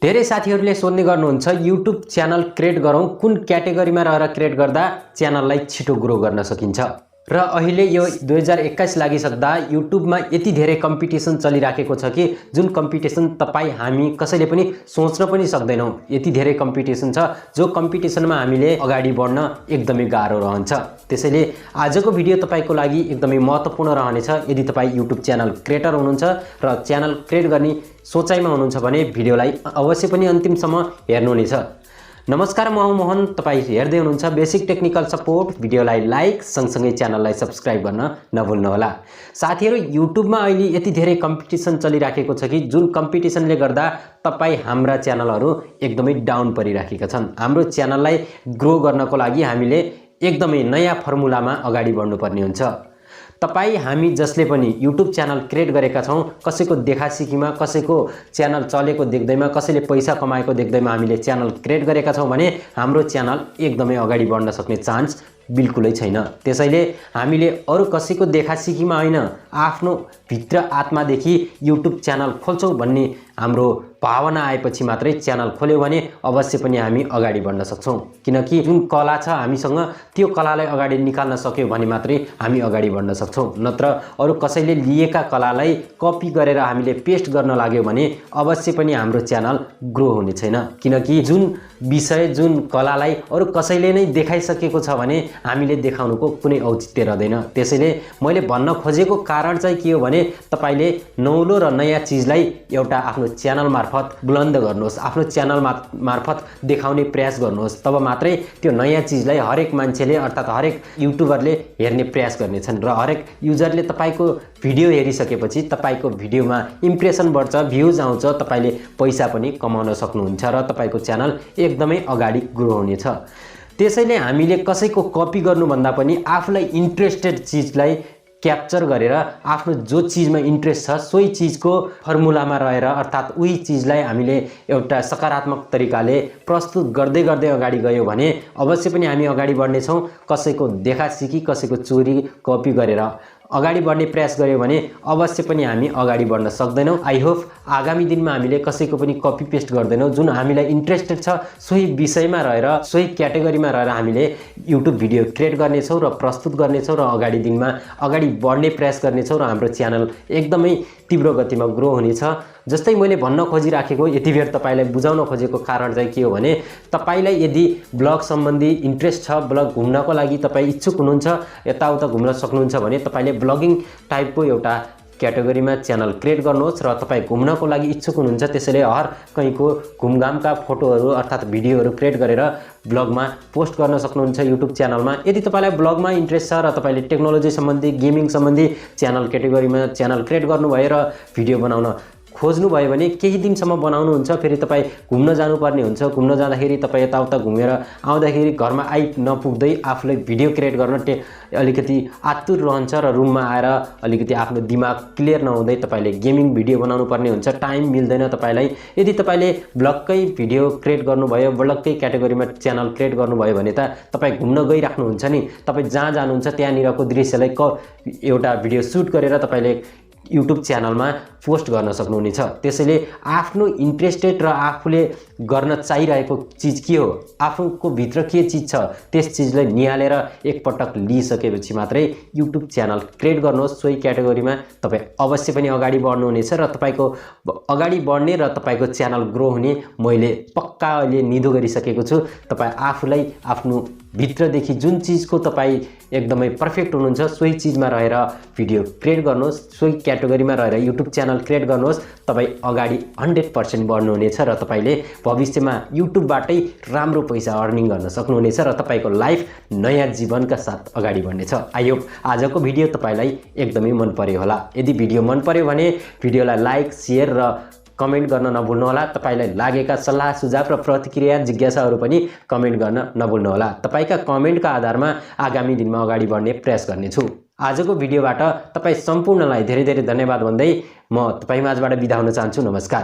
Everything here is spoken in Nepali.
धेरै साथीहरूले सोध्ने गर्नुहुन्छ YouTube च्यानल क्रिएट गरौँ कुन क्याटेगोरीमा रहेर क्रिएट गर्दा च्यानललाई छिटो ग्रो गर्न सकिन्छ र अहिले यो 2021 लागिसक्दा YouTube मा यति धेरै कम्पिटिसन चलिराखेको छ कि जुन कम्पिटिसन हामी कसैले पनि सोच्न पनि सक्दैनौं यति धेरै कम्पिटिसन छ जो कम्पिटिसनमा हामीले अगाडि बढ्न एकदमै गाह्रो रहन्छ। त्यसैले आजको भिडियो तपाईको लागि एकदमै महत्त्वपूर्ण रहनेछ। यदि तपाई YouTube च्यानल क्रिएटर हुनुहुन्छ र च्यानल क्रिएट गर्ने सोचाइमा हुनुहुन्छ भने भिडियोलाई अवश्य पनि अन्तिमसम्म हेर्नुहुनेछ। नमस्कार, म मोहन, तपाई हेर्दै हुनुहुन्छ बेसिक टेक्निकल सपोर्ट। भिडियोलाई लाइक सँगसँगै च्यानललाई सब्स्क्राइब गर्न नभुल्नुहोला। साथीहरु, YouTube मा अहिले यति धेरै कम्पिटिसन चलिराखेको छ कि जुन कम्पिटिसनले गर्दा तपाई हाम्रा च्यानलहरु एकदमै डाउन परिराखेका छन्। हाम्रो च्यानललाई ग्रो गर्नको लागि हामीले एकदमै नयाँ फर्मुलामा अगाडि बढ्नुपर्ने हुन्छ। तपाई हामी जसले पनि YouTube च्यानल क्रिएट गरेका छौं, कसैको देखासिकीमा, कसैको च्यानल चलेको देख्दैमा, कसैले पैसा कमाएको देख्दैमा हामीले च्यानल क्रिएट गरेका छौं भने हाम्रो च्यानल एकदमै अगाडि बढ्न सक्ने चान्स बिल्कुलै छैन। त्यसैले हामीले अरु कसैको देखासिकीमा हैन, आफ्नो भित्र आत्मादेखि YouTube च्यानल खोल्छौं भन्ने हाम्रो भावना आएपछि मात्रै च्यानल खोल्यो भने अवश्य पनि हामी अगाडि बढ्न सक्छौं। किनकि जुन कला छ हामीसँग त्यो कलालाई अगाडि निकाल्न सक्यौ भने मात्रै हामी अगाडि बढ्न सक्छौं। नत्र अरु कसैले लिएका कलालाई कपी गरेर हामीले पेस्ट गर्न लाग्यौ भने अवश्य पनि हाम्रो च्यानल ग्रो हुने छैन। किनकि जुन विषय, जुन कलालाई अरु कसैले नै देखाइसकेको छ भने हामीले देखाउनुको कुनै औचित्य रहदैन। त्यसैले मैले भन्न खोजेको कारण चाहिँ के हो भने तपाईले नौलो र नयाँ चीजलाई एउटा आफ्नो च्यानल मार्फत बुलन्द गर्नुहोस्, आफ्नो च्यानल मार्फत देखाउने प्रयास गर्नुहोस्। तब मात्रै त्यो नयाँ चीजलाई हरेक मान्छेले अर्थात हरेक युट्युबरले हेर्ने प्रयास गर्नेछन् र हरेक युजरले तपाईको भिडियो हेरिसकेपछि तपाईको भिडियोमा इम्प्रेसन बढ्छ, भ्युज आउँछ, तपाईले पैसा पनि कमाउन सक्नुहुन्छ र तपाईको च्यानल एकदमै अगाडि ग्रो हुनेछ। त्यसैले हामीले कसैको कपी गर्नुभन्दा पनि आफुलाई इन्ट्रेस्टेड चीजलाई क्याप्चर गरेर आफ्नो जो चीजमा इन्ट्रेस्ट छ सोही चीजको फर्मुलामा रहेर अर्थात उही चीजलाई हामीले एउटा सकारात्मक तरिकाले प्रस्तुत गर्दै गर्दै अगाडि गयो भने अवश्य पनि हामी अगाडि बढ्ने छौं। कसैको देखासिकी, कसैको चोरी कपी गरेर अगाडि बढ्ने प्रयास गर्यो भने अवश्य पनि हामी अगाडि बढ्न सक्दैनौं। आई होप आगामी दिनमा हामीले कसैको पनि कपी पेस्ट गर्दैनौं। जुन हामीलाई इन्ट्रेस्टेड छ सोही विषयमा रहेर, सोही क्याटेगोरीमा रहेर हामीले YouTube भिडियो क्रिएट गर्नेछौं र प्रस्तुत गर्नेछौं र अगाडि दिनमा अगाडि बढ्ने प्रयास गर्नेछौं र हाम्रो च्यानल एकदमै तीव्र गतिमा ग्रो हुनेछ। जस्तै मैले भन्न खोजिराखेको यति बेर तपाईलाई बुझाउन खोजेको कारण चाहिँ के हो भने तपाईलाई यदि ब्लग सम्बन्धी इन्ट्रेस्ट छ, ब्लग घुम्नको लागि तपाई इच्छुक हुनुहुन्छ, यताउता घुम्न सक्नुहुन्छ भने तपाईले ब्लगिङ टाइपको एउटा क्याटेगोरीमा च्यानल क्रिएट गर्नुहोस् र तपाई घुम्नको लागि इच्छुक हुनुहुन्छ। त्यसैले हर कहीँको घुमघामका फोटोहरू अर्थात भिडियोहरू क्रिएट गरेर ब्लगमा पोस्ट गर्न सक्नुहुन्छ YouTube च्यानलमा। यदि तपाईलाई ब्लगमा इन्ट्रेस्ट छ र तपाईले टेक्नोलोजी सम्बन्धी, गेमिङ सम्बन्धी च्यानल क्याटेगोरीमा च्यानल क्रिएट गर्नुभयो र भिडियो बनाउन खोज्नु भयो भने केही दिनसम्म बनाउनुहुन्छ, फेरि तपाई घुम्न जानुपर्ने हुन्छ। घुम्न जाँदाखेरि तपाई यताउता घुमेर आउँदाखेरि घरमा नपुग्दै आफूलाई भिडियो क्रिएट गर्न अलिकति आतुर रहन्छ र रुममा आएर अलिकति आफ्नो दिमाग क्लियर नहुँदै तपाईले गेमिङ भिडियो बनाउनु पर्ने हुन्छ, टाइम मिल्दैन तपाईलाई। यदि तपाईले ब्लगकै भिडियो क्रिएट गर्नुभयो, ब्लगकै क्याटेगोरीमा च्यानल क्रिएट गर्नुभयो भने त तपाई घुम्न गइराख्नुहुन्छ नि, तपाई जहाँ जानुहुन्छ त्यहाँनिरको दृश्यलाई एउटा भिडियो सुट गरेर तपाईले YouTube च्यानलमा पोस्ट गर्न सक्नुहुनेछ। त्यसैले आफ्नो इन्ट्रेस्टेड र आफूले गर्न चाहिरहेको चीज के हो, आफूको भित्र के चीज छ त्यस चीजलाई निहालेर एकपटक लिइसकेपछि मात्रै YouTube च्यानल क्रिएट गर्नुहोस्। सोही क्याटेगोरीमा तपाई अवश्य पनि अगाडि बढ्नुहुनेछ र तपाईको अगाडि बढ्ने र तपाईको च्यानल ग्रो हुने मैले पक्का अहिले निधो गरिसकेको छु। तपाई आफूलाई आफ्नो भित्रदेखि जुन चीजको तपाई एकदमै पर्फेक्ट हुनुहुन्छ सोही चीजमा रहेर भिडियो क्रिएट गर्नुहोस्, सोही क्याटेगोरीमा रहेर YouTube च्यानल क्रिएट गर्नुहोस्। तपाई अगाडि 100% बढ्नुहुनेछ र तपाईले भविष्यमा YouTubeबाटै राम्रो पैसा अर्निङ गर्न सक्नुहुनेछ र तपाईको लाइफ नयाँ जीवनका साथ अगाडि बढ्नेछ। आई होप आजको भिडियो तपाईलाई एकदमै मन पर्यो होला। यदि भिडियो मन पर्यो भने भिडियोलाई लाइक, शेयर र कमेन्ट गर्न नभुल्नुहोला। तपाईलाई लागेका सल्लाह, सुझाव र प्रतिक्रिया, जिज्ञासाहरू पनि कमेन्ट गर्न नभुल्नुहोला। तपाईका कमेन्टका आधारमा आगामी दिनमा अगाडि बढ्ने प्रयास गर्नेछु। आजको भिडियोबाट तपाई सम्पूर्णलाई धेरै धेरै धन्यवाद भन्दै म तपाई माझबाट बिदा हुन चाहन्छु। नमस्कार।